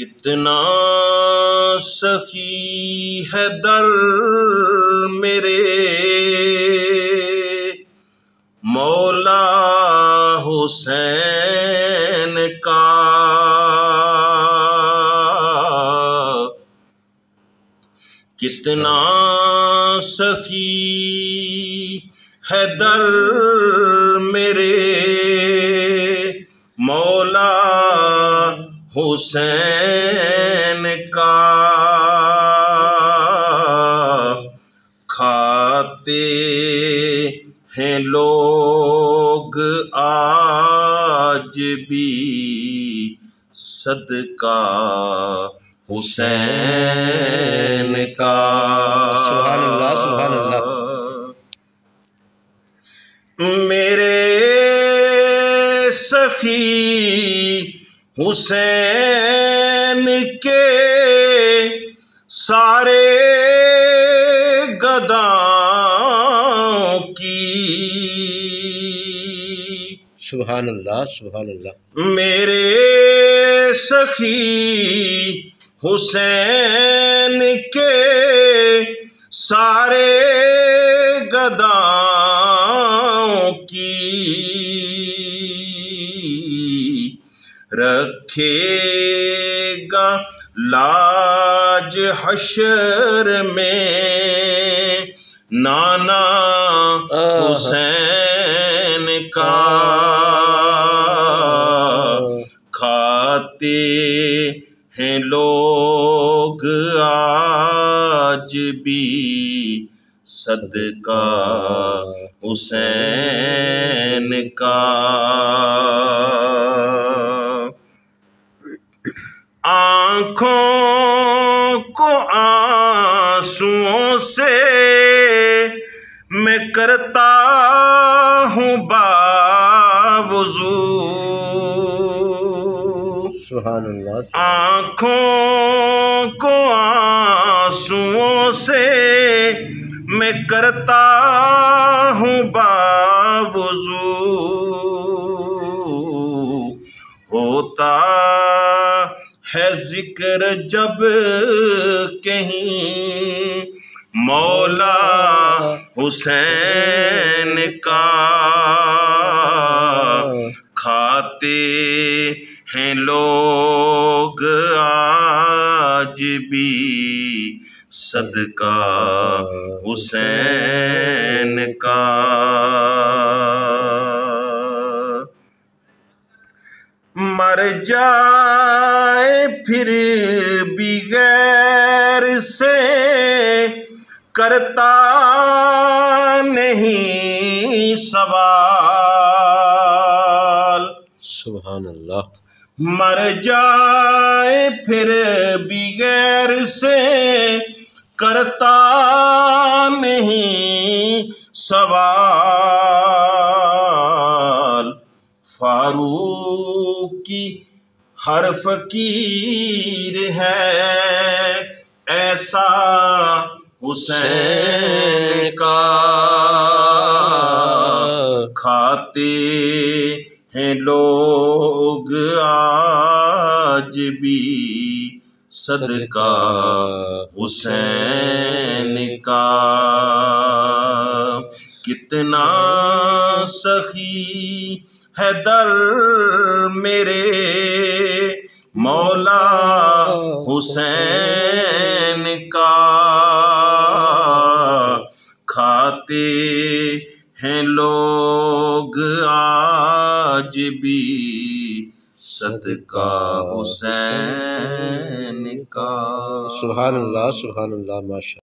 कितना सखी है दर मेरे मौला हुसैन का। कितना सखी है दर मेरे मौला हुसैन का। खाते हैं लोग आज भी सदका हुसैन का। सुभान अल्लाह, सुभान अल्लाह। मेरे सखी हुसैन के सारे गदाओं की। सुभान अल्लाह, सुभान अल्लाह। मेरे सखी हुसैन के सारे गदाओं की रखेगा लाज हशर में नाना हुसैन का। खाते हैं लोग आज भी सदका हुसैन का। आँखों को आंसुओं से मैं करता हूँ बावुज़ू। सुभान अल्लाह। आँखों को आंसुओं से मैं करता हूँ बावुज़ू। होता है जिक्र जब कहीं मौला हुसैन का। खाते हैं लोग आज भी सदका हुसैन का। मर जाए फिर भी गैर से करता नहीं सवाल। सुभान अल्लाह। मर जाए फिर भी गैर से करता नहीं सवाल। फारूकी हर फकीर है ऐसा हुसैन का। खाते हैं लोग आज भी सदका हुसैन का। कितना सखी है दर मेरे मौला हुसैन का। खाते हैं लोग आज भी सदका हुसैन का। सुभान अल्लाह, सुभान अल्लाह, माशा।